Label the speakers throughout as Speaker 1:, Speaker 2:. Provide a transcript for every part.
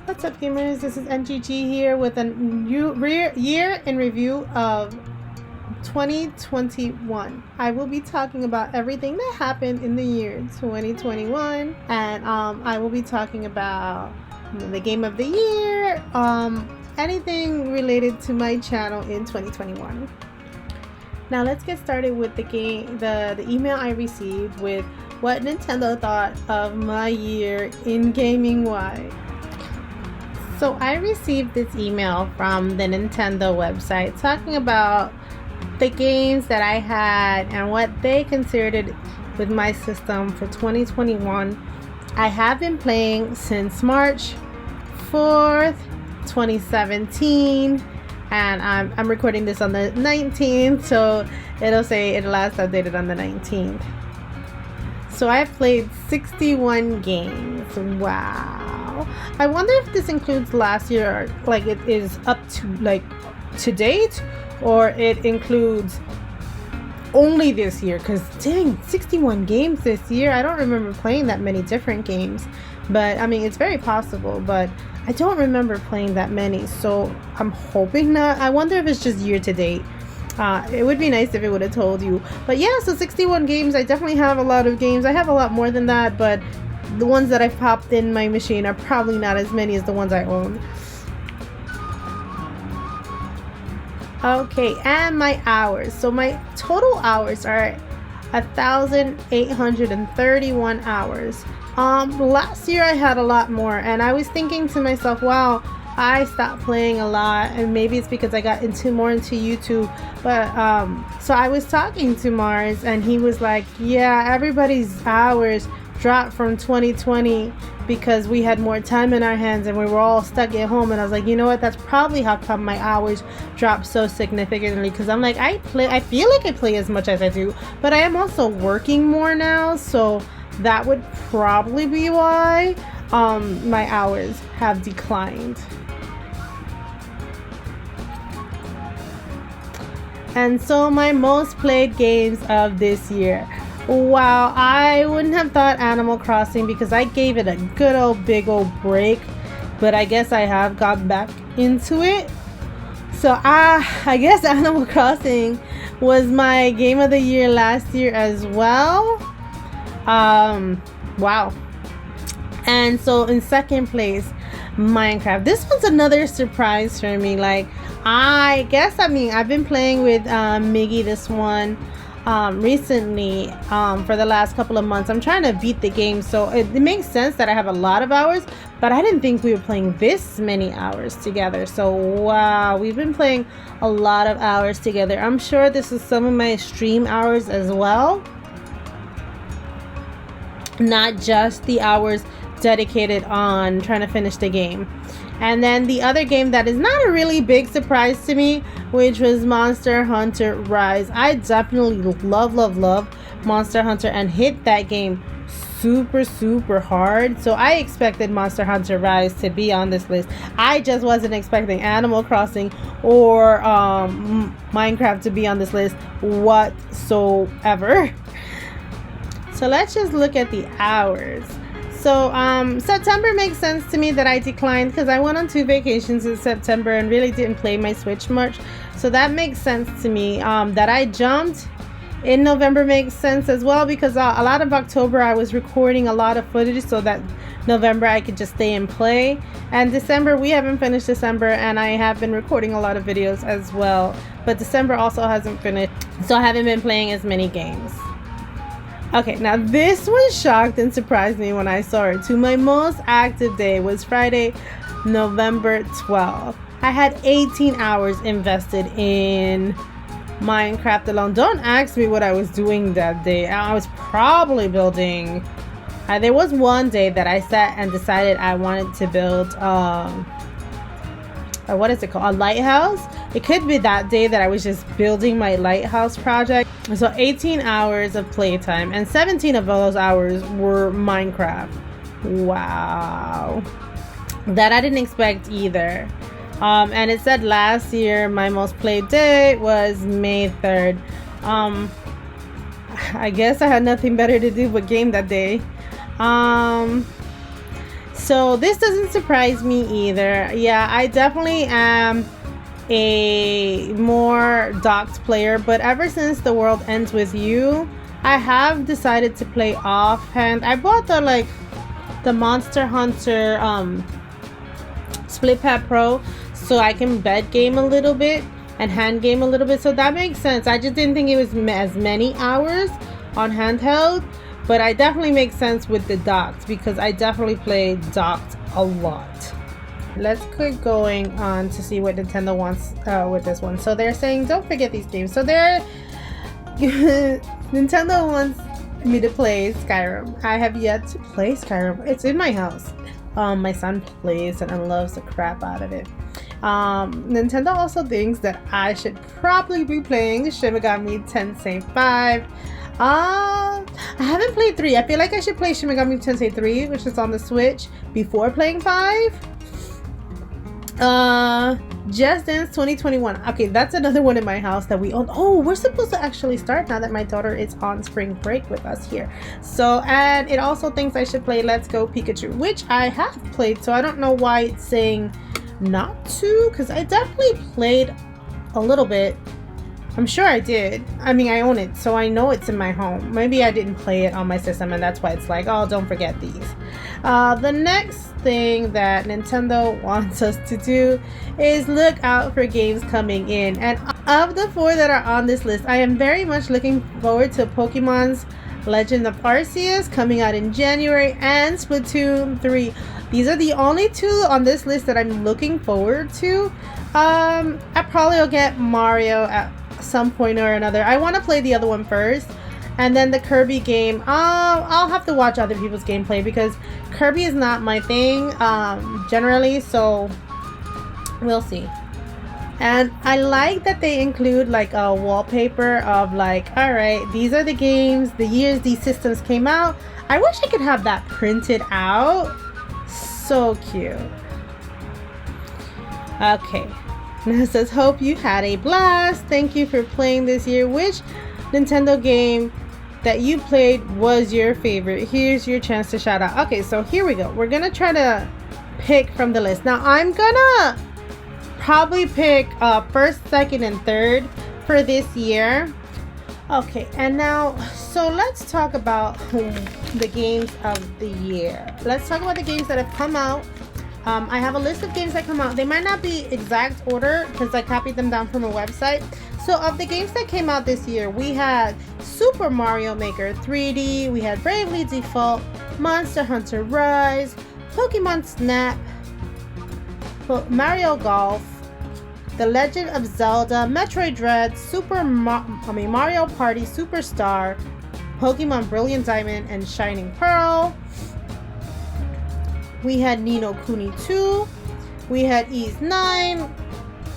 Speaker 1: What's up, gamers? This is NGG here with a new year in review of 2021. I will be talking about everything that happened in the year 2021, and I will be talking about the game of the year, anything related to my channel in 2021. Now let's get started with the email I received with what Nintendo thought of my year in gaming wise. So I received this email from the Nintendo website talking about the games that I had and what they considered with my system for 2021. I have been playing since March 4th, 2017, and I'm recording this on the 19th, so it'll say it last updated on the 19th. So I've played 61 games. Wow. I wonder if this includes last year, like it is up to date, or it includes only this year, because dang, 61 games this year. I don't remember playing that many different games, but I mean, it's very possible, but I don't remember playing that many, so I'm hoping not. I wonder if it's just year to date. It would be nice if it would have told you. But yeah, so 61 games. I definitely have a lot of games. I have a lot more than that, but the ones that I've popped in my machine are probably not as many as the ones I own. Okay, and my hours. So my total hours are 1,831 hours. Last year I had a lot more, and I was thinking to myself, wow, I stopped playing a lot, and maybe it's because I got more into YouTube. But so I was talking to Mars, and he was like, yeah, everybody's hours dropped from 2020 because we had more time in our hands and we were all stuck at home. And I was like, you know what, that's probably how come my hours dropped so significantly, because I'm like, I feel like I play as much as I do, but I am also working more now, so that would probably be why my hours have declined. And so my most played games of this year. Wow, I wouldn't have thought Animal Crossing, because I gave it a good old big old break, but I guess I have got back into it. So I guess Animal Crossing was my game of the year last year as well. Wow. And so in second place, Minecraft. This one's another surprise for me. Like, I guess, I mean, I've been playing with Miggy this one recently for the last couple of months. I'm trying to beat the game, so it makes sense that I have a lot of hours, but I didn't think we were playing this many hours together. So wow, we've been playing a lot of hours together. I'm sure this is some of my stream hours as well, not just the hours dedicated on trying to finish the game. And then the other game that is not a really big surprise to me, which was Monster Hunter Rise. I definitely love Monster Hunter and hit that game super hard. So I expected Monster Hunter Rise to be on this list. I just wasn't expecting Animal Crossing or Minecraft to be on this list whatsoever. So let's just look at the hours. So September makes sense to me that I declined, because I went on 2 vacations in September and really didn't play my Switch much. So that makes sense to me. That I jumped in November makes sense as well, because a lot of October I was recording a lot of footage so that November I could just stay and play. And December, we haven't finished December, and I have been recording a lot of videos as well. But December also hasn't finished, so I haven't been playing as many games. Okay, now this one shocked and surprised me when I saw it too. My most active day was Friday, November 12th. I had 18 hours invested in Minecraft alone. Don't ask me what I was doing that day. I was probably building. There was one day that I sat and decided I wanted to build what is it called? A lighthouse. It could be that day that I was just building my lighthouse project. So 18 hours of playtime, and 17 of those hours were Minecraft. Wow, that I didn't expect either. And it said last year my most played day was May 3rd. I guess I had nothing better to do but game that day. So this doesn't surprise me either. Yeah, I definitely am a more docked player, but ever since The World Ends With You, I have decided to play offhand. I bought the Monster Hunter Split Pad Pro so I can bed game a little bit and hand game a little bit, so that makes sense. I just didn't think it was as many hours on handheld, but I definitely make sense with the docked because I definitely play docked a lot. Let's keep going on to see what Nintendo wants with this one. So they're saying don't forget these games. So they're Nintendo wants me to play Skyrim. I have yet to play Skyrim. It's in my house. My son plays and loves the crap out of it. Nintendo also thinks that I should probably be playing Shin Megami Tensei 5. I haven't played 3. I feel like I should play Shin Megami Tensei 3, which is on the Switch, before playing 5. Just Dance 2021. Okay, that's another one in my house that we own. Oh, we're supposed to actually start now that my daughter is on spring break with us here. So, and it also thinks I should play Let's Go Pikachu, which I have played, so I don't know why it's saying not to, because I definitely played a little bit. I'm sure I did. I mean, I own it, so I know it's in my home. Maybe I didn't play it on my system, and that's why it's like, oh, don't forget these. The next thing that Nintendo wants us to do is look out for games coming in. And of the 4 that are on this list, I am very much looking forward to Pokemon's Legend of Arceus coming out in January and Splatoon 3. These are the only 2 on this list that I'm looking forward to. I probably will get Mario at some point or another. I want to play the other one first, and then the Kirby game. I'll have to watch other people's gameplay because Kirby is not my thing generally, so we'll see. And I like that they include like a wallpaper of like, all right, these are the games, the years these systems came out. I wish I could have that printed out. So cute. Okay. Now it says, hope you had a blast. Thank you for playing this year. Which Nintendo game that you played was your favorite? Here's your chance to shout out. Okay, so here we go. We're gonna try to pick from the list. Now I'm gonna probably pick first, second, and third for this year. Okay, and now, so let's talk about the games of the year. Let's talk about the games that have come out. I have a list of games that come out. They might not be exact order because I copied them down from a website. So of the games that came out this year, we had Super Mario Maker 3D, we had Bravely Default, Monster Hunter Rise, Pokemon Snap, Mario Golf, The Legend of Zelda, Metroid Dread, Mario Party Superstar, Pokemon Brilliant Diamond and Shining Pearl. We had Ni no Kuni 2. We had Ys 9,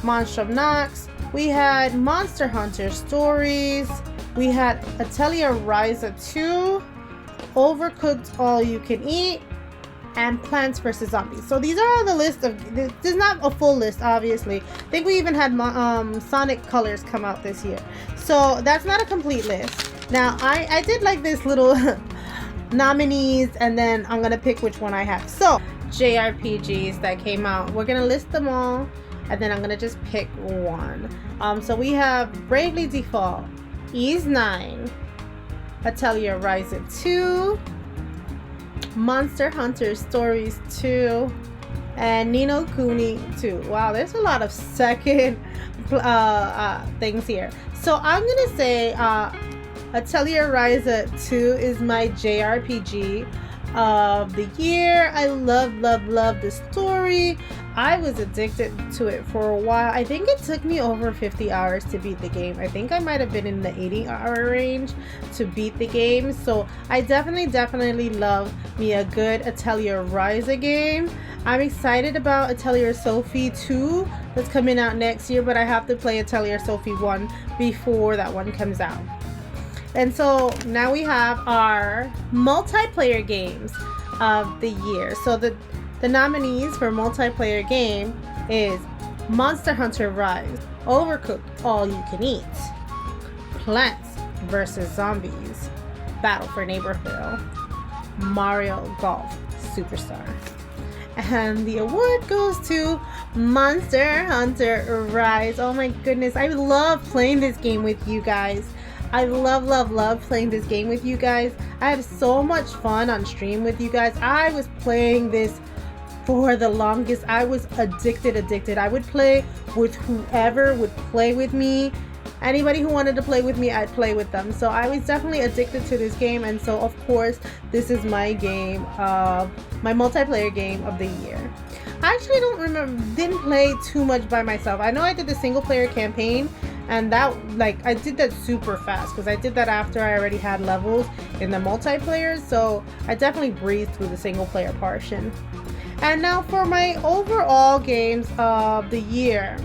Speaker 1: Monstrum Nox. We had Monster Hunter Stories. We had Atelier Ryza 2, Overcooked All You Can Eat, and Plants vs. Zombies. So these are the list of, this is not a full list, obviously. I think we even had Sonic Colors come out this year. So that's not a complete list. Now, I did like this little nominees, and then I'm gonna pick which one I have. So JRPGs that came out, we're gonna list them all, and then I'm gonna just pick one. So we have Bravely Default, Ys 9, Atelier Ryza 2, Monster Hunter Stories 2, and Ni no Kuni 2. Wow, there's a lot of second things here. So I'm gonna say Atelier Ryza 2 is my JRPG of the year. I love the story. I was addicted to it for a while. I think it took me over 50 hours to beat the game. I think I might have been in the 80-hour range to beat the game. So I definitely love me a good Atelier Ryza game. I'm excited about Atelier Sophie 2 that's coming out next year, but I have to play Atelier Sophie 1 before that one comes out. And so now we have our multiplayer games of the year. So the nominees for multiplayer game is Monster Hunter Rise, Overcooked All You Can Eat, Plants vs. Zombies, Battle for Neighborhood, Mario Golf Superstar. And the award goes to Monster Hunter Rise. Oh my goodness, I love playing this game with you guys. I love playing this game with you guys. I have so much fun on stream with you guys. I was playing this for the longest. I was addicted. I would play with whoever would play with me. Anybody who wanted to play with me, I'd play with them. So I was definitely addicted to this game, and so of course this is my game of my multiplayer game of the year. I actually didn't play too much by myself. I know I did the single player campaign, and that, like, I did that super fast because I did that after I already had levels in the multiplayer, so I definitely breezed through the single player portion. And now for my overall games of the year,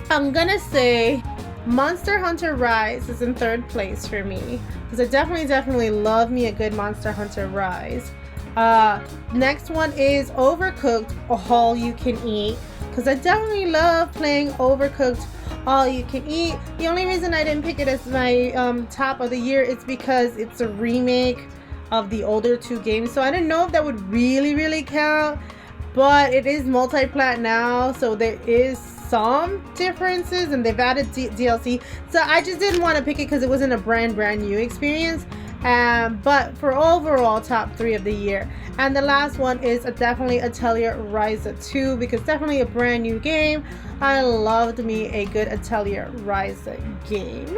Speaker 1: I'm gonna say Monster Hunter Rise is in third place for me because I definitely love me a good Monster Hunter Rise. Next one is Overcooked All You Can Eat because I definitely love playing Overcooked All You Can Eat. The only reason I didn't pick it as my top of the year is because it's a remake of the older two games, so I didn't know if that would really count, but it is multi-plat now, so there is some differences and they've added DLC, so I just didn't want to pick it because it wasn't a brand new experience. But for overall top 3 of the year, and the last one is definitely Atelier Ryza 2 because definitely a brand new game. I loved me a good Atelier Ryza game.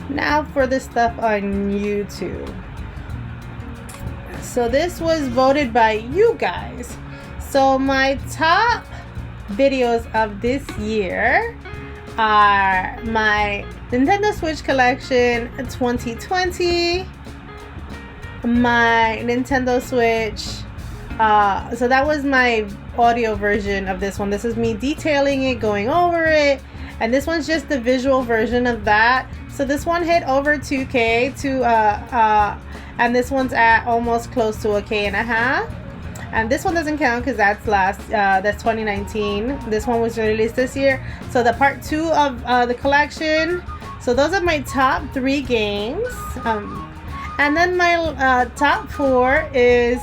Speaker 1: Now for the stuff on YouTube. So this was voted by you guys. So my top videos of this year are my Nintendo Switch Collection 2020, my Nintendo Switch, so that was my audio version of this one. This is me detailing it, going over it, and this one's just the visual version of that. So this one hit over 2K and this one's at almost close to a K and a half. And this one doesn't count because that's that's 2019. This one was released this year. So the part 2 of the collection. So those are my top 3 games. And then my top 4 is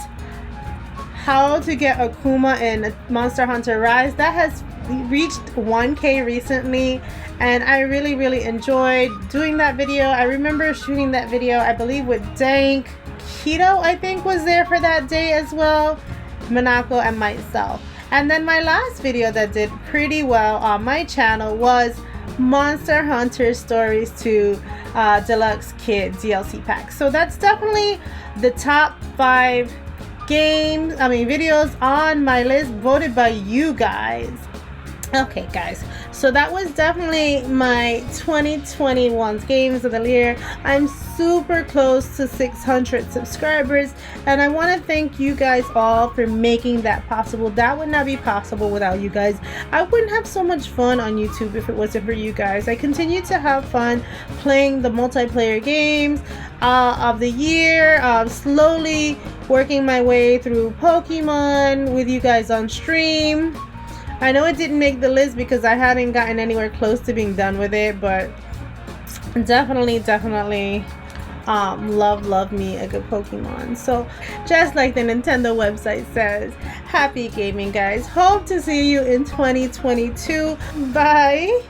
Speaker 1: How to Get Akuma in Monster Hunter Rise. That has reached 1K recently, and I really enjoyed doing that video. I remember shooting that video, I believe, with Dank. Keto, I think, was there for that day as well, Monaco, and myself. And then my last video that did pretty well on my channel was Monster Hunter Stories 2 Deluxe Kid DLC Pack. So that's definitely the top 5 videos on my list voted by you guys. Okay guys, so that was definitely my 2021 games of the year. I'm super close to 600 subscribers, and I want to thank you guys all for making that possible. That would not be possible without you guys. I wouldn't have so much fun on YouTube if it wasn't for you guys. I continue to have fun playing the multiplayer games of the year, slowly working my way through Pokemon with you guys on stream. I know it didn't make the list because I hadn't gotten anywhere close to being done with it, but definitely love me a good Pokemon. So just like the Nintendo website says, happy gaming guys. Hope to see you in 2022. Bye.